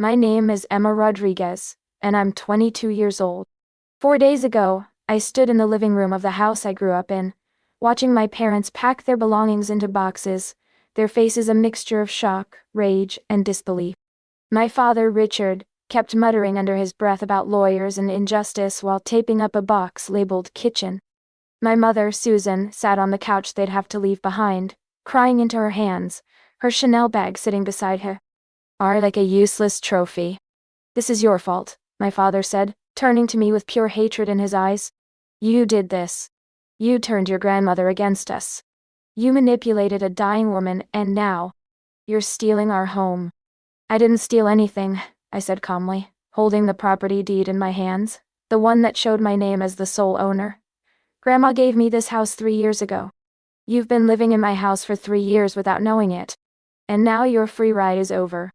My name is Emma Rodriguez, and I'm 22 years old. 4 days ago, I stood in the living room of the house I grew up in, watching my parents pack their belongings into boxes, their faces a mixture of shock, rage, and disbelief. My father, Richard, kept muttering under his breath about lawyers and injustice while taping up a box labeled kitchen. My mother, Susan, sat on the couch they'd have to leave behind, crying into her hands, her Chanel bag sitting beside her. Are like a useless trophy. This is your fault, my father said, turning to me with pure hatred in his eyes. You did this. You turned your grandmother against us. You manipulated a dying woman, and now you're stealing our home. I didn't steal anything, I said calmly, holding the property deed in my hands, the one that showed my name as the sole owner. Grandma gave me this house 3 years ago. You've been living in my house for 3 years without knowing it. And now your free ride is over.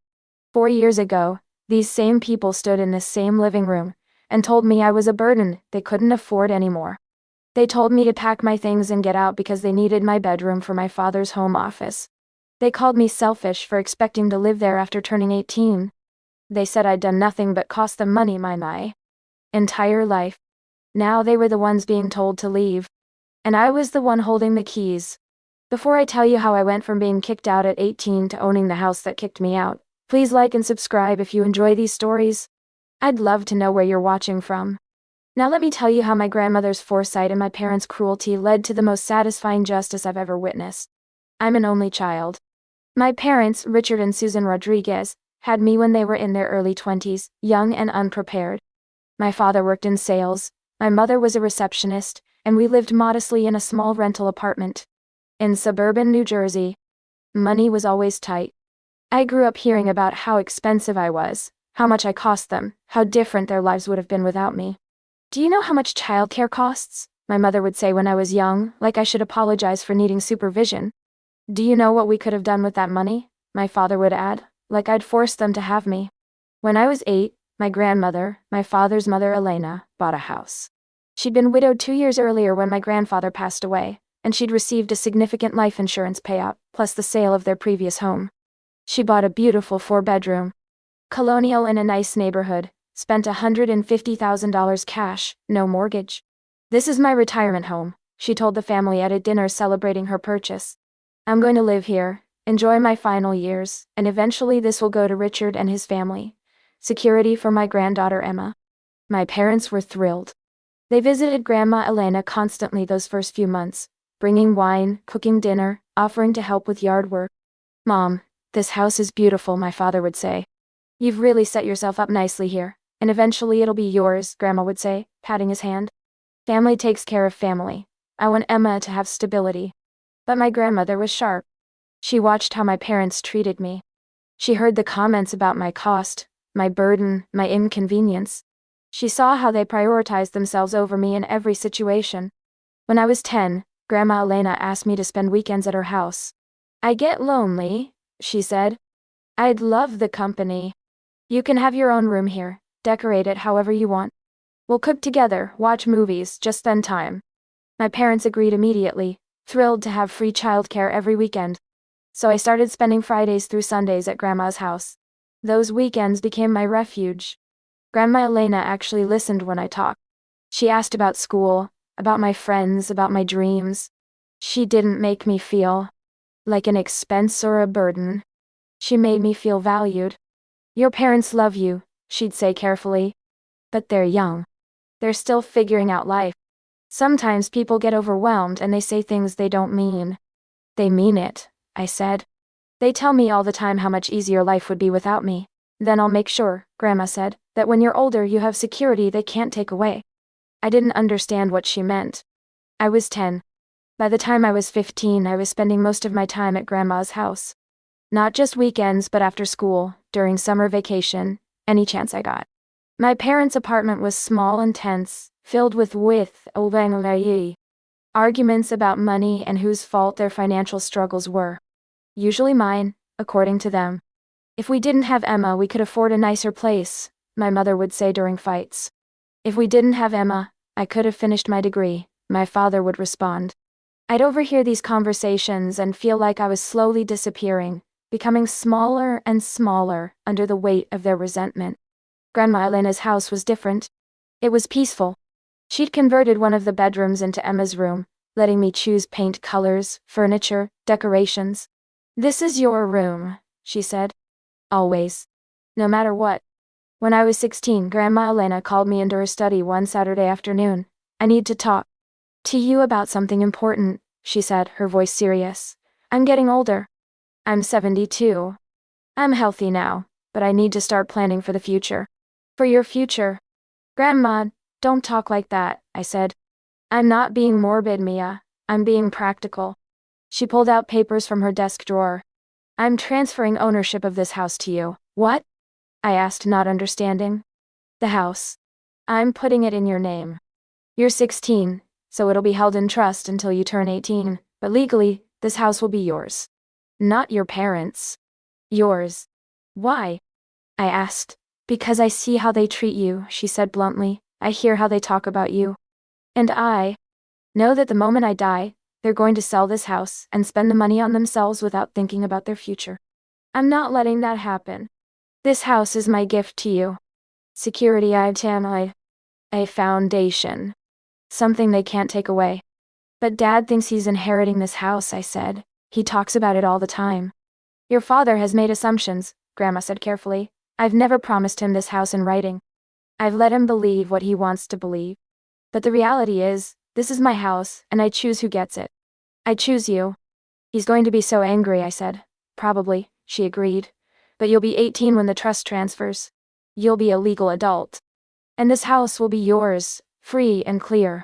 4 years ago, these same people stood in this same living room and told me I was a burden they couldn't afford anymore. They told me to pack my things and get out because they needed my bedroom for my father's home office. They called me selfish for expecting to live there after turning 18. They said I'd done nothing but cost them money my entire life. Now they were the ones being told to leave. And I was the one holding the keys. Before I tell you how I went from being kicked out at 18 to owning the house that kicked me out, please like and subscribe if you enjoy these stories. I'd love to know where you're watching from. Now let me tell you how my grandmother's foresight and my parents' cruelty led to the most satisfying justice I've ever witnessed. I'm an only child. My parents, Richard and Susan Rodriguez, had me when they were in their early 20s, young and unprepared. My father worked in sales, my mother was a receptionist, and we lived modestly in a small rental apartment. In suburban New Jersey, money was always tight. I grew up hearing about how expensive I was, how much I cost them, how different their lives would have been without me. Do you know how much childcare costs? My mother would say when I was young, like I should apologize for needing supervision. Do you know what we could have done with that money? My father would add, like I'd forced them to have me. When I was 8, my grandmother, my father's mother Elena, bought a house. She'd been widowed 2 years earlier when my grandfather passed away, and she'd received a significant life insurance payout, plus the sale of their previous home. She bought a beautiful 4-bedroom, colonial in a nice neighborhood, spent $150,000 cash, no mortgage. This is my retirement home, she told the family at a dinner celebrating her purchase. I'm going to live here, enjoy my final years, and eventually this will go to Richard and his family. Security for my granddaughter Emma. My parents were thrilled. They visited Grandma Elena constantly those first few months, bringing wine, cooking dinner, offering to help with yard work. Mom, this house is beautiful, my father would say. You've really set yourself up nicely here, and eventually it'll be yours, Grandma would say, patting his hand. Family takes care of family. I want Emma to have stability. But my grandmother was sharp. She watched how my parents treated me. She heard the comments about my cost, my burden, my inconvenience. She saw how they prioritized themselves over me in every situation. When I was 10, Grandma Elena asked me to spend weekends at her house. I get lonely, she said. I'd love the company. You can have your own room here, decorate it however you want. We'll cook together, watch movies, just spend time. My parents agreed immediately, thrilled to have free childcare every weekend. So I started spending Fridays through Sundays at Grandma's house. Those weekends became my refuge. Grandma Elena actually listened when I talked. She asked about school, about my friends, about my dreams. She didn't make me feel like an expense or a burden. She made me feel valued. Your parents love you, she'd say carefully. But they're young. They're still figuring out life. Sometimes people get overwhelmed and they say things they don't mean. They mean it, I said. They tell me all the time how much easier life would be without me. Then I'll make sure, Grandma said, that when you're older you have security they can't take away. I didn't understand what she meant. I was 10. By the time I was 15, I was spending most of my time at Grandma's house. Not just weekends but after school, during summer vacation, any chance I got. My parents' apartment was small and tense, filled with arguments about money and whose fault their financial struggles were. Usually mine, according to them. If we didn't have Emma we could afford a nicer place, my mother would say during fights. If we didn't have Emma, I could have finished my degree, my father would respond. I'd overhear these conversations and feel like I was slowly disappearing, becoming smaller and smaller under the weight of their resentment. Grandma Elena's house was different. It was peaceful. She'd converted one of the bedrooms into Emma's room, letting me choose paint colors, furniture, decorations. "This is your room," she said. "Always. No matter what." When I was 16, Grandma Elena called me into her study one Saturday afternoon. "I need to talk to you about something important," she said, her voice serious. "I'm getting older. I'm 72. I'm healthy now, but I need to start planning for the future." "For your future?" "Grandma, don't talk like that," I said. "I'm not being morbid, Mia. I'm being practical." She pulled out papers from her desk drawer. "I'm transferring ownership of this house to you." "What?" I asked, not understanding. "The house. I'm putting it in your name. You're 16, so it'll be held in trust until you turn 18, but legally, this house will be yours. Not your parents'. Yours." "Why?" I asked. "Because I see how they treat you," she said bluntly. "I hear how they talk about you. And I know that the moment I die, they're going to sell this house and spend the money on themselves without thinking about their future. I'm not letting that happen. This house is my gift to you. Security item, a foundation. Something they can't take away." "But Dad thinks he's inheriting this house," I said. "He talks about it all the time." "Your father has made assumptions," Grandma said carefully. "I've never promised him this house in writing. I've let him believe what he wants to believe. But the reality is, this is my house, and I choose who gets it. I choose you." "He's going to be so angry," I said. "Probably," she agreed. "But you'll be 18 when the trust transfers. You'll be a legal adult. And this house will be yours, free and clear.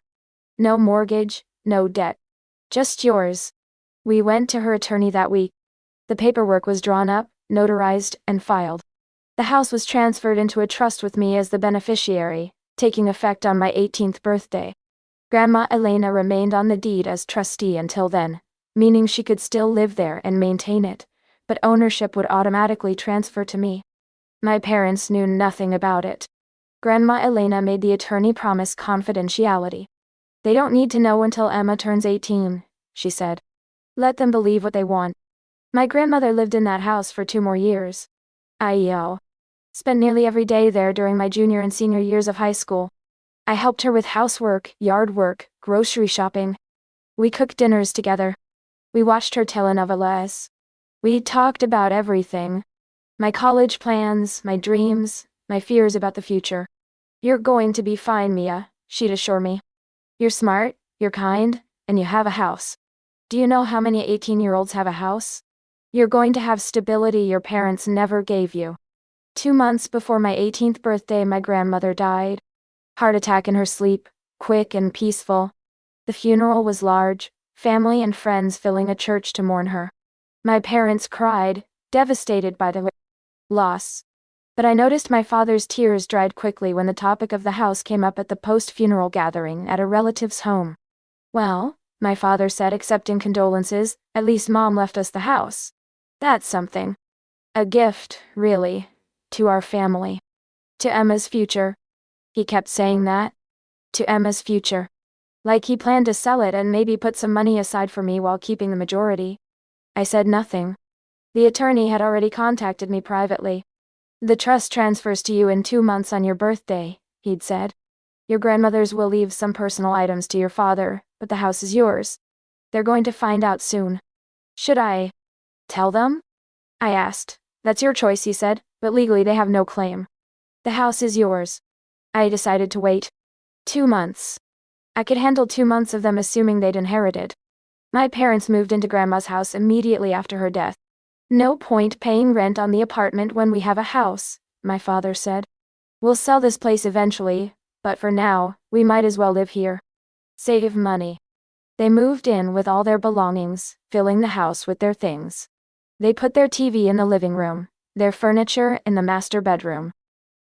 No mortgage, no debt. Just yours." We went to her attorney that week. The paperwork was drawn up, notarized, and filed. The house was transferred into a trust with me as the beneficiary, taking effect on my 18th birthday. Grandma Elena remained on the deed as trustee until then, meaning she could still live there and maintain it, but ownership would automatically transfer to me. My parents knew nothing about it. Grandma Elena made the attorney promise confidentiality. "They don't need to know until Emma turns 18, she said. "Let them believe what they want." My grandmother lived in that house for 2 more years. I spent nearly every day there during my junior and senior years of high school. I helped her with housework, yard work, grocery shopping. We cooked dinners together. We watched her telenovelas. We talked about everything. My college plans, my dreams, my fears about the future. "You're going to be fine, Mia," she'd assure me. "You're smart, you're kind, and you have a house. Do you know how many 18-year-olds have a house? You're going to have stability your parents never gave you." 2 months before my 18th birthday, my grandmother died. Heart attack in her sleep, quick and peaceful. The funeral was large, family and friends filling a church to mourn her. My parents cried, devastated by the loss. But I noticed my father's tears dried quickly when the topic of the house came up at the post-funeral gathering at a relative's home. "Well," my father said, accepting condolences, "at least Mom left us the house. That's something. A gift, really, to our family. To Emma's future." He kept saying that. To Emma's future. Like he planned to sell it and maybe put some money aside for me while keeping the majority. I said nothing. The attorney had already contacted me privately. "The trust transfers to you in 2 months on your birthday," he'd said. "Your grandmother's will leave some personal items to your father, but the house is yours. They're going to find out soon." "Should I tell them?" I asked. "That's your choice," he said, "but legally they have no claim. The house is yours." I decided to wait. 2 months. I could handle 2 months of them assuming they'd inherited. My parents moved into Grandma's house immediately after her death. "No point paying rent on the apartment when we have a house," my father said. "We'll sell this place eventually, but for now, we might as well live here. Save money." They moved in with all their belongings, filling the house with their things. They put their TV in the living room, their furniture in the master bedroom.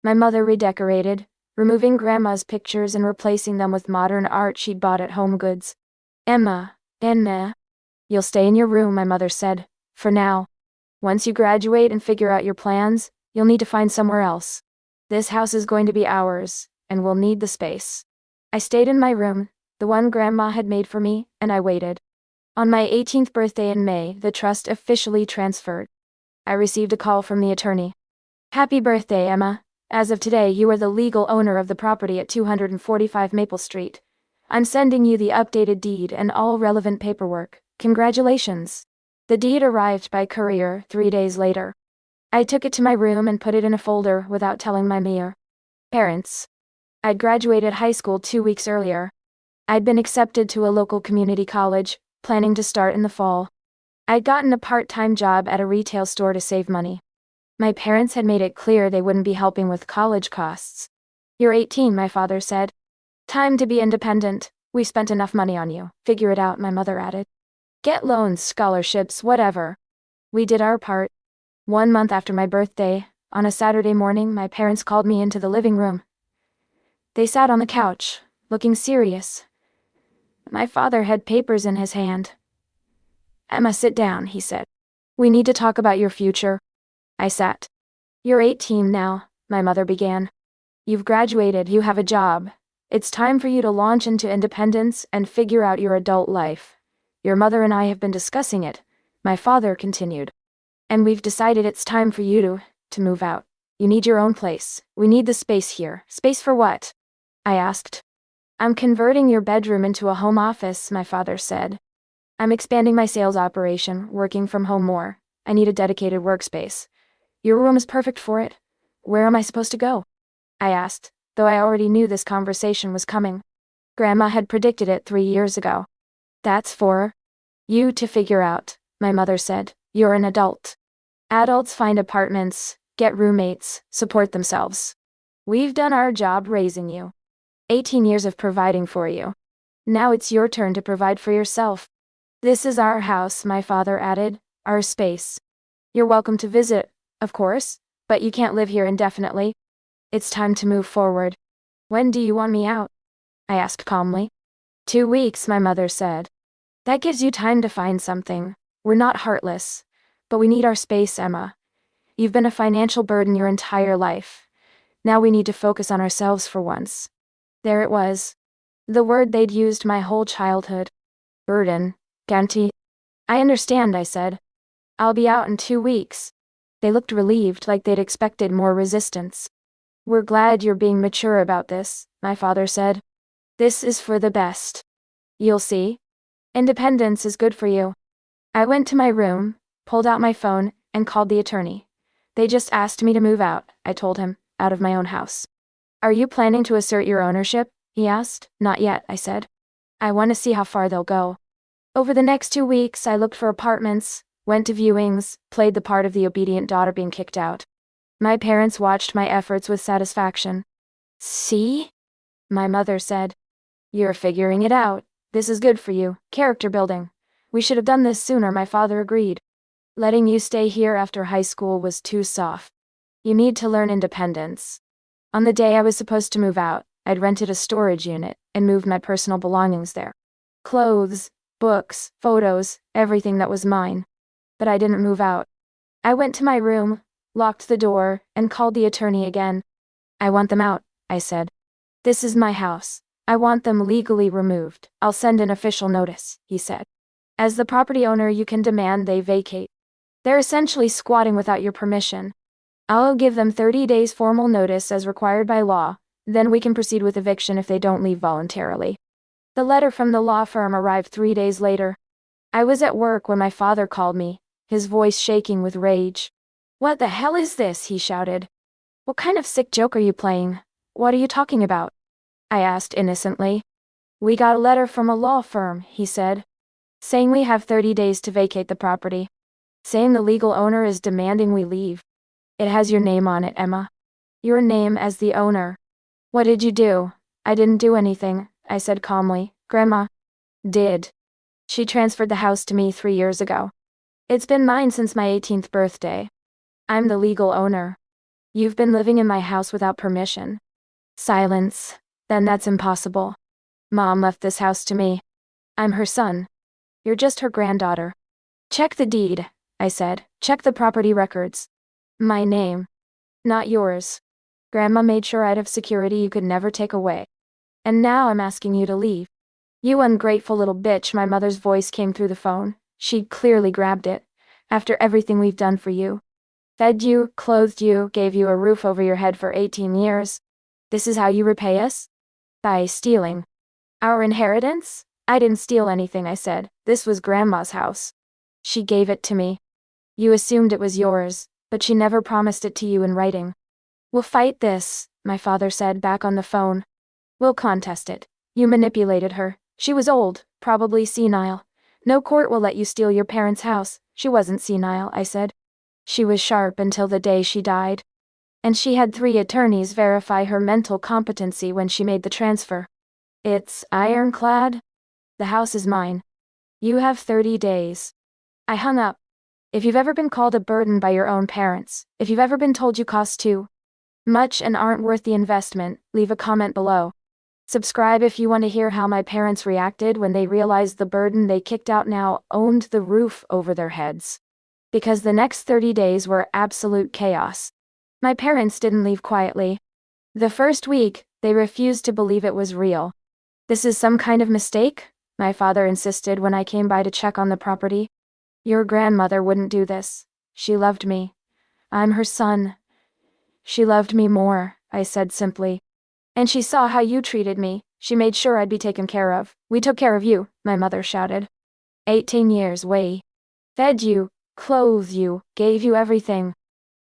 My mother redecorated, removing Grandma's pictures and replacing them with modern art she'd bought at Home Goods. Emma, "You'll stay in your room," my mother said, "for now. Once you graduate and figure out your plans, you'll need to find somewhere else. This house is going to be ours, and we'll need the space." I stayed in my room, the one Grandma had made for me, and I waited. On my 18th birthday in May, the trust officially transferred. I received a call from the attorney. Happy birthday, Emma. As of today, you are the legal owner of the property at 245 Maple Street. I'm sending you the updated deed and all relevant paperwork. Congratulations. The deed arrived by courier 3 days later. I took it to my room and put it in a folder without telling my mere parents. I'd graduated high school 2 weeks earlier. I'd been accepted to a local community college, planning to start in the fall. I'd gotten a part-time job at a retail store to save money. My parents had made it clear they wouldn't be helping with college costs. You're 18, my father said. Time to be independent. We spent enough money on you. Figure it out, my mother added. Get loans, scholarships, whatever. We did our part. 1 month after my birthday, on a Saturday morning, my parents called me into the living room. They sat on the couch, looking serious. My father had papers in his hand. Emma, sit down, he said. We need to talk about your future. I sat. You're 18 now, my mother began. You've graduated, you have a job. It's time for you to launch into independence and figure out your adult life. Your mother and I have been discussing it, my father continued. And we've decided it's time for you to move out. You need your own place. We need the space here. Space for what? I asked. I'm converting your bedroom into a home office, my father said. I'm expanding my sales operation, working from home more. I need a dedicated workspace. Your room is perfect for it. Where am I supposed to go? I asked, though I already knew this conversation was coming. Grandma had predicted it 3 years ago. That's for you to figure out, my mother said. You're an adult. Adults find apartments, get roommates, support themselves. We've done our job raising you. 18 years of providing for you. Now it's your turn to provide for yourself. This is our house, my father added, our space. You're welcome to visit, of course, but you can't live here indefinitely. It's time to move forward. When do you want me out? I asked calmly. 2 weeks, my mother said. That gives you time to find something. We're not heartless, but we need our space, Emma. You've been a financial burden your entire life. Now we need to focus on ourselves for once. There it was. The word they'd used my whole childhood. Burden. Ganti. I understand, I said. I'll be out in 2 weeks. They looked relieved, like they'd expected more resistance. We're glad you're being mature about this, my father said. This is for the best. You'll see. Independence is good for you. I went to my room, pulled out my phone, and called the attorney. They just asked me to move out, I told him, out of my own house. Are you planning to assert your ownership? He asked. Not yet, I said. I want to see how far they'll go. Over the next 2 weeks, I looked for apartments, went to viewings, played the part of the obedient daughter being kicked out. My parents watched my efforts with satisfaction. See? My mother said. You're figuring it out. This is good for you. Character building. We should have done this sooner, my father agreed. Letting you stay here after high school was too soft. You need to learn independence. On the day I was supposed to move out, I'd rented a storage unit and moved my personal belongings there. Clothes, books, photos, everything that was mine. But I didn't move out. I went to my room, locked the door, and called the attorney again. I want them out, I said. This is my house. I want them legally removed. I'll send an official notice, he said. As the property owner, you can demand they vacate. They're essentially squatting without your permission. I'll give them 30 days formal notice as required by law, then we can proceed with eviction if they don't leave voluntarily. The letter from the law firm arrived 3 days later. I was at work when my father called me, his voice shaking with rage. What the hell is this? He shouted. What kind of sick joke are you playing? What are you talking about? I asked innocently. We got a letter from a law firm, he said, saying we have 30 days to vacate the property. Saying the legal owner is demanding we leave. It has your name on it, Emma. Your name as the owner. What did you do? I didn't do anything, I said calmly. Grandma did. She transferred the house to me 3 years ago. It's been mine since my 18th birthday. I'm the legal owner. You've been living in my house without permission. Silence. Then that's impossible. Mom left this house to me. I'm her son. You're just her granddaughter. Check the deed, I said. Check the property records. My name. Not yours. Grandma made sure I'd have security you could never take away. And now I'm asking you to leave. You ungrateful little bitch, my mother's voice came through the phone. She'd clearly grabbed it. After everything we've done for you, Fed you, clothed you, gave you a roof over your head for 18 years. This is how you repay us? By stealing our inheritance? I didn't steal anything, I said. This was Grandma's house. She gave it to me. You assumed it was yours, but she never promised it to you in writing. We'll fight this, my father said back on the phone. We'll contest it. You manipulated her. She was old, probably senile. No court will let you steal your parents' house. She wasn't senile, I said. She was sharp until the day she died. And she had 3 attorneys verify her mental competency when she made the transfer. It's ironclad. The house is mine. You have 30 days. I hung up. If you've ever been called a burden by your own parents, if you've ever been told you cost too much and aren't worth the investment, leave a comment below. Subscribe if you want to hear how my parents reacted when they realized the burden they kicked out now owned the roof over their heads. Because the next 30 days were absolute chaos. My parents didn't leave quietly. The first week, they refused to believe it was real. This is some kind of mistake? My father insisted when I came by to check on the property. Your grandmother wouldn't do this. She loved me. I'm her son. She loved me more, I said simply. And she saw how you treated me. She made sure I'd be taken care of. We took care of you, my mother shouted. 18 years, we fed you, clothed you, gave you everything.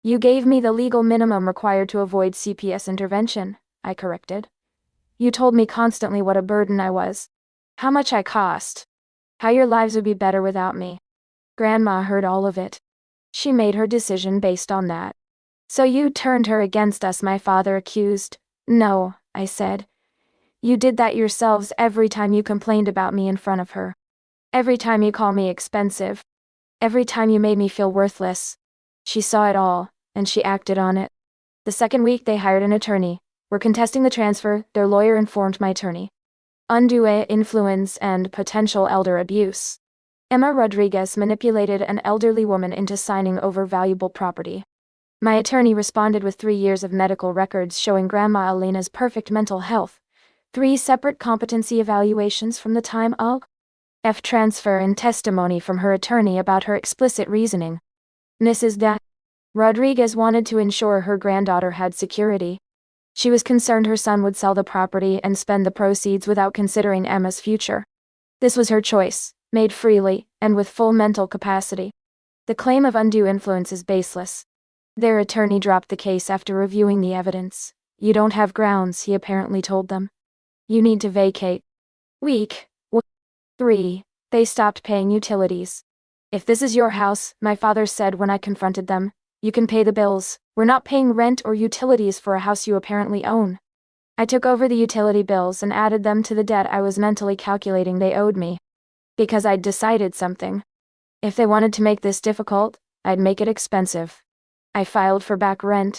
You gave me the legal minimum required to avoid CPS intervention, I corrected. You told me constantly what a burden I was. How much I cost. How your lives would be better without me. Grandma heard all of it. She made her decision based on that. So you turned her against us, my father accused. No, I said. You did that yourselves every time you complained about me in front of her. Every time you called me expensive. Every time you made me feel worthless. She saw it all, and she acted on it. The second week they hired an attorney. We're contesting the transfer, their lawyer informed my attorney. Undue influence and potential elder abuse. Emma Rodriguez manipulated an elderly woman into signing over valuable property. My attorney responded with 3 years of medical records showing Grandma Elena's perfect mental health, 3 separate competency evaluations from the time of transfer and testimony from her attorney about her explicit reasoning. Mrs. Rodriguez wanted to ensure her granddaughter had security. She was concerned her son would sell the property and spend the proceeds without considering Emma's future. This was her choice, made freely, and with full mental capacity. The claim of undue influence is baseless. Their attorney dropped the case after reviewing the evidence. You don't have grounds, he apparently told them. You need to vacate. Week 3. They stopped paying utilities. If this is your house, my father said when I confronted them, you can pay the bills. We're not paying rent or utilities for a house you apparently own. I took over the utility bills and added them to the debt I was mentally calculating they owed me. Because I'd decided something. If they wanted to make this difficult, I'd make it expensive. I filed for back rent.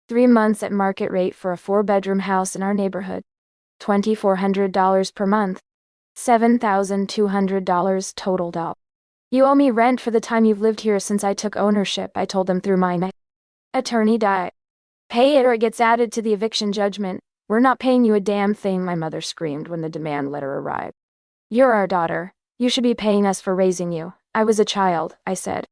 3 months at market rate for a 4-bedroom house in our neighborhood. $2,400 per month. $7,200 totaled up. You owe me rent for the time you've lived here since I took ownership, I told them through my attorney. Pay it or it gets added to the eviction judgment. We're not paying you a damn thing, my mother screamed when the demand letter arrived. You're our daughter. You should be paying us for raising you. I was a child, I said.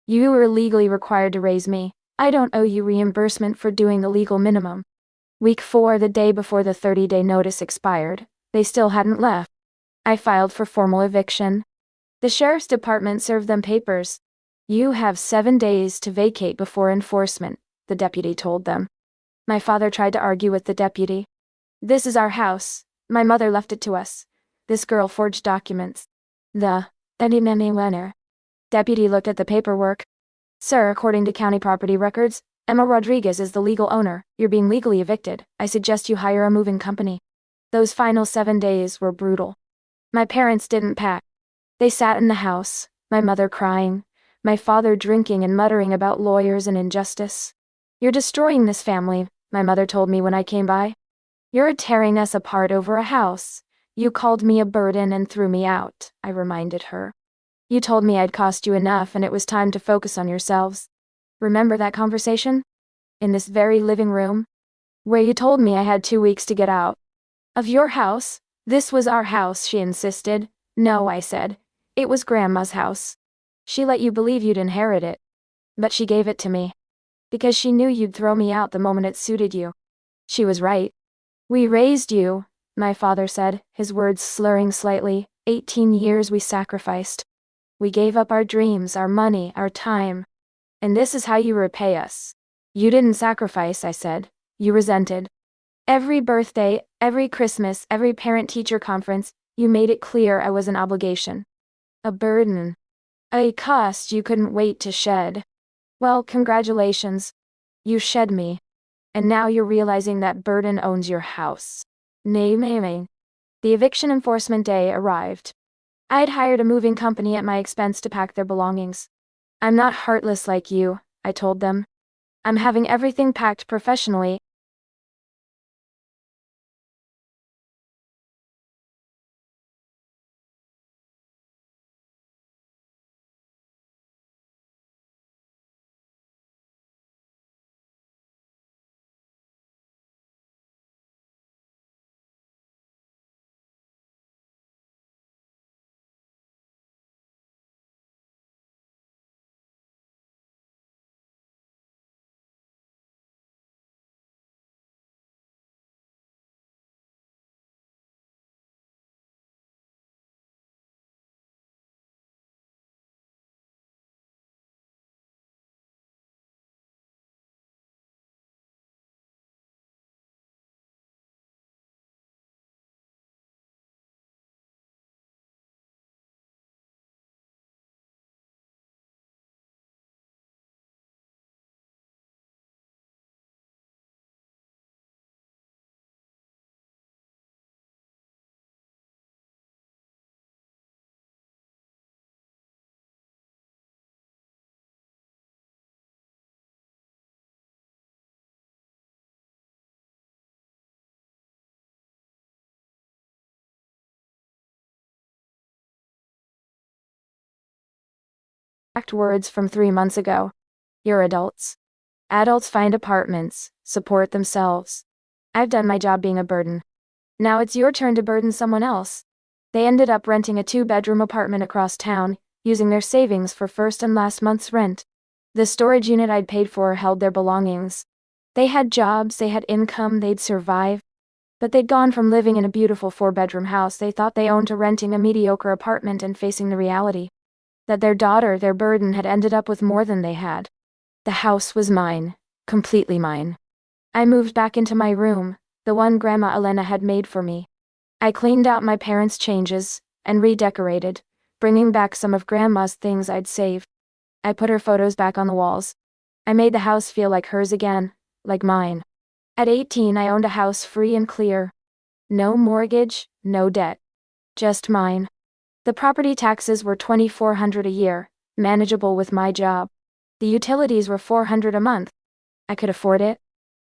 You were legally required to raise me. I don't owe you reimbursement for doing the legal minimum. Week 4, the day before the 30-day notice expired, they still hadn't left. I filed for formal eviction. The sheriff's department served them papers. You have 7 days to vacate before enforcement, the deputy told them. My father tried to argue with the deputy. This is our house. My mother left it to us. This girl forged documents. The deputy looked at the paperwork. Sir, according to county property records, Emma Rodriguez is the legal owner. You're being legally evicted. I suggest you hire a moving company. Those final 7 days were brutal. My parents didn't pack. They sat in the house, my mother crying, my father drinking and muttering about lawyers and injustice. You're destroying this family, my mother told me when I came by. You're tearing us apart over a house. You called me a burden and threw me out, I reminded her. You told me I'd cost you enough and it was time to focus on yourselves. Remember that conversation? In this very living room? Where you told me I had 2 weeks to get out. Of your house? This was our house, she insisted. No, I said. It was Grandma's house. She let you believe you'd inherit it. But she gave it to me. Because she knew you'd throw me out the moment it suited you. She was right. We raised you, my father said, his words slurring slightly. 18 years we sacrificed. We gave up our dreams, our money, our time. And this is how you repay us. You didn't sacrifice, I said. You resented. Every birthday, every Christmas, every parent-teacher conference, you made it clear I was an obligation. A burden. A cost you couldn't wait to shed. Well, congratulations. You shed me. And now you're realizing that burden owns your house. Naming. The eviction enforcement day arrived. I'd hired a moving company at my expense to pack their belongings. I'm not heartless like you, I told them. I'm having everything packed professionally. Exact words from 3 months ago. You're adults. Adults find apartments, support themselves. I've done my job being a burden. Now it's your turn to burden someone else. They ended up renting a 2-bedroom apartment across town, using their savings for first and last month's rent. The storage unit I'd paid for held their belongings. They had jobs, they had income, they'd survive. But they'd gone from living in a beautiful 4-bedroom house they thought they owned to renting a mediocre apartment and facing the reality that their daughter, their burden, had ended up with more than they had. The house was mine, completely mine. I moved back into my room, the one Grandma Elena had made for me. I cleaned out my parents' changes, and redecorated, bringing back some of Grandma's things I'd saved. I put her photos back on the walls. I made the house feel like hers again, like mine. At 18 I owned a house free and clear. No mortgage, no debt. Just mine. The property taxes were $2,400 a year, manageable with my job. The utilities were $400 a month. I could afford it.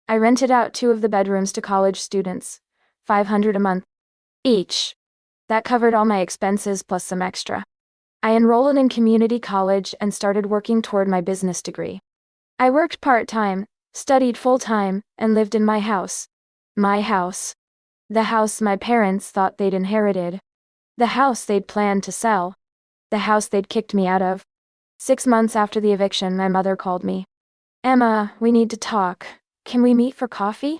I rented out 2 of the bedrooms to college students, $500 a month each. That covered all my expenses plus some extra. I enrolled in community college and started working toward my business degree. I worked part-time, studied full-time, and lived in my house. My house. The house my parents thought they'd inherited. The house they'd planned to sell. The house they'd kicked me out of. 6 months after the eviction, my mother called me. Emma, we need to talk. Can we meet for coffee?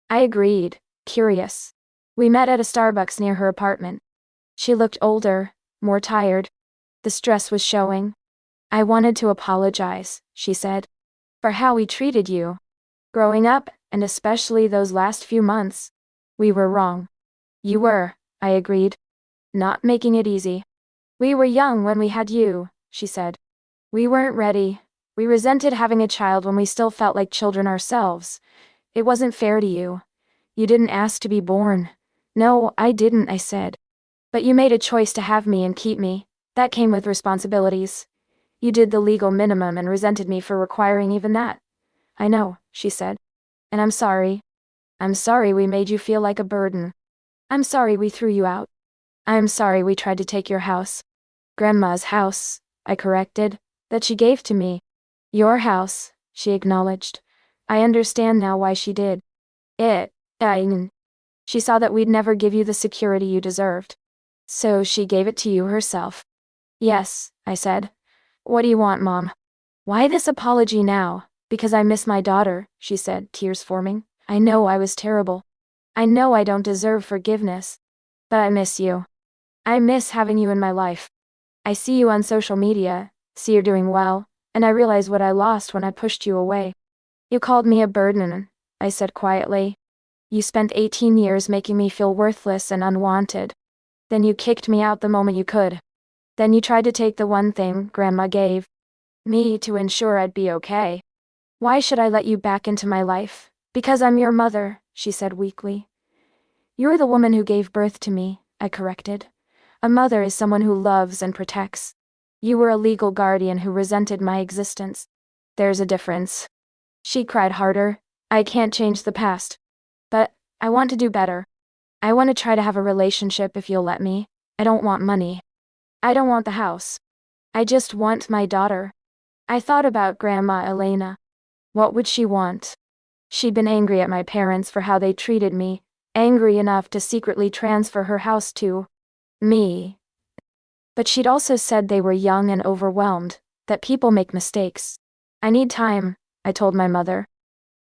I agreed, curious. We met at a Starbucks near her apartment. She looked older, more tired. The stress was showing. I wanted to apologize, she said, for how we treated you. Growing up, and especially those last few months. We were wrong. You were, I agreed. Not making it easy. We were young when we had you, she said. We weren't ready. We resented having a child when we still felt like children ourselves. It wasn't fair to you. You didn't ask to be born. No, I didn't, I said. But you made a choice to have me and keep me. That came with responsibilities. You did the legal minimum and resented me for requiring even that. I know, she said. And I'm sorry. I'm sorry we made you feel like a burden. I'm sorry we threw you out. I'm sorry we tried to take your house. Grandma's house, I corrected, that she gave to me. Your house, she acknowledged. I understand now why she did. She saw that we'd never give you the security you deserved. So she gave it to you herself. Yes, I said. What do you want, Mom? Why this apology now? Because I miss my daughter, she said, tears forming. I know I was terrible. I know I don't deserve forgiveness. But I miss you. I miss having you in my life. I see you on social media, see you're doing well, and I realize what I lost when I pushed you away. You called me a burden, I said quietly. You spent 18 years making me feel worthless and unwanted. Then you kicked me out the moment you could. Then you tried to take the one thing Grandma gave me to ensure I'd be okay. Why should I let you back into my life? Because I'm your mother, she said weakly. You're the woman who gave birth to me, I corrected. A mother is someone who loves and protects. You were a legal guardian who resented my existence. There's a difference. She cried harder. I can't change the past. But I want to do better. I want to try to have a relationship if you'll let me. I don't want money. I don't want the house. I just want my daughter. I thought about Grandma Elena. What would she want? She'd been angry at my parents for how they treated me, angry enough to secretly transfer her house to me. But she'd also said they were young and overwhelmed, that people make mistakes. I need time, I told my mother.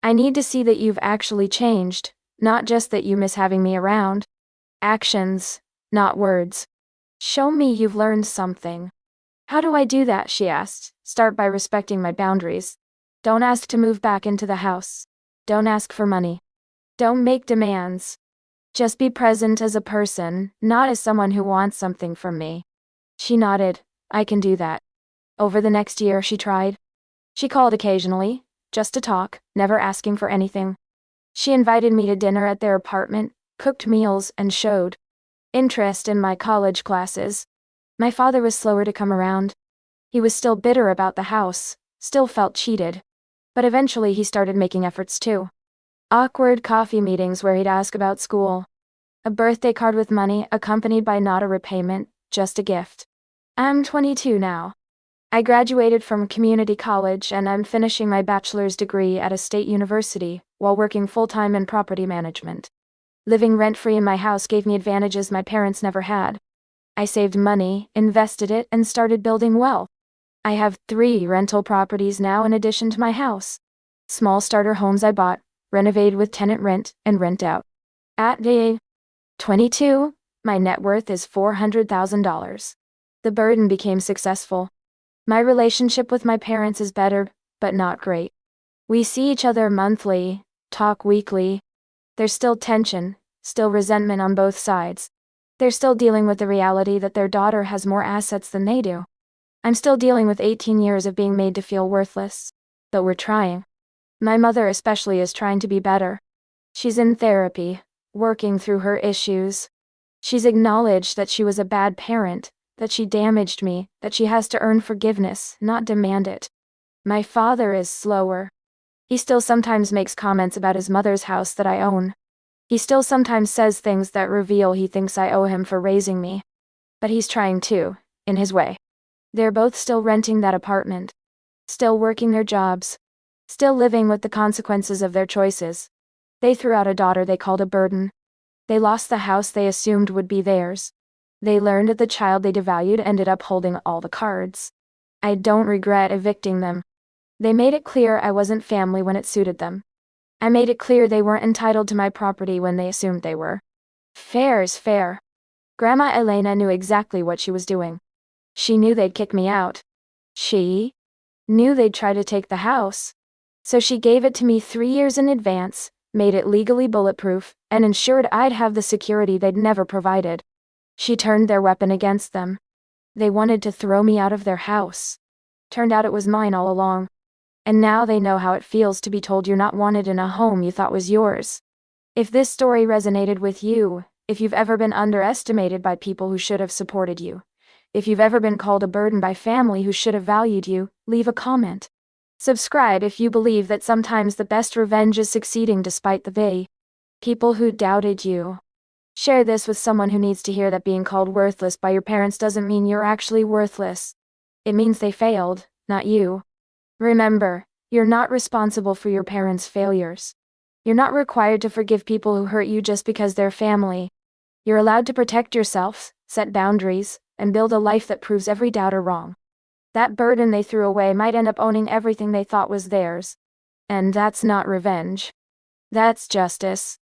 I need to see that you've actually changed, not just that you miss having me around. Actions, not words. Show me you've learned something. How do I do that, she asked. Start by respecting my boundaries. Don't ask to move back into the house. Don't ask for money. Don't make demands. Just be present as a person, not as someone who wants something from me. She nodded. I can do that. Over the next year, she tried. She called occasionally, just to talk, never asking for anything. She invited me to dinner at their apartment, cooked meals, and showed interest in my college classes. My father was slower to come around. He was still bitter about the house, still felt cheated. But eventually he started making efforts too. Awkward coffee meetings where he'd ask about school. A birthday card with money accompanied by not a repayment, just a gift. I'm 22 now. I graduated from community college and I'm finishing my bachelor's degree at a state university while working full-time in property management. Living rent-free in my house gave me advantages my parents never had. I saved money, invested it, and started building wealth. I have 3 rental properties now in addition to my house. Small starter homes I bought, renovated with tenant rent, and rent out. At age 22, my net worth is $400,000. The burden became successful. My relationship with my parents is better, but not great. We see each other monthly, talk weekly. There's still tension, still resentment on both sides. They're still dealing with the reality that their daughter has more assets than they do. I'm still dealing with 18 years of being made to feel worthless. But we're trying. My mother especially is trying to be better. She's in therapy, working through her issues. She's acknowledged that she was a bad parent, that she damaged me, that she has to earn forgiveness, not demand it. My father is slower. He still sometimes makes comments about his mother's house that I own. He still sometimes says things that reveal he thinks I owe him for raising me. But he's trying too, in his way. They're both still renting that apartment. Still working their jobs. Still living with the consequences of their choices. They threw out a daughter they called a burden. They lost the house they assumed would be theirs. They learned that the child they devalued ended up holding all the cards. I don't regret evicting them. They made it clear I wasn't family when it suited them. I made it clear they weren't entitled to my property when they assumed they were. Fair is fair. Grandma Elena knew exactly what she was doing. She knew they'd kick me out. She knew they'd try to take the house. So she gave it to me 3 years in advance, made it legally bulletproof, and ensured I'd have the security they'd never provided. She turned their weapon against them. They wanted to throw me out of their house. Turned out it was mine all along. And now they know how it feels to be told you're not wanted in a home you thought was yours. If this story resonated with you, if you've ever been underestimated by people who should have supported you, if you've ever been called a burden by family who should have valued you, leave a comment. Subscribe if you believe that sometimes the best revenge is succeeding despite the people who doubted you. Share this with someone who needs to hear that being called worthless by your parents doesn't mean you're actually worthless. It means they failed, not you. Remember, you're not responsible for your parents' failures. You're not required to forgive people who hurt you just because they're family. You're allowed to protect yourself, set boundaries, and build a life that proves every doubter wrong. That burden they threw away might end up owning everything they thought was theirs. And that's not revenge. That's justice.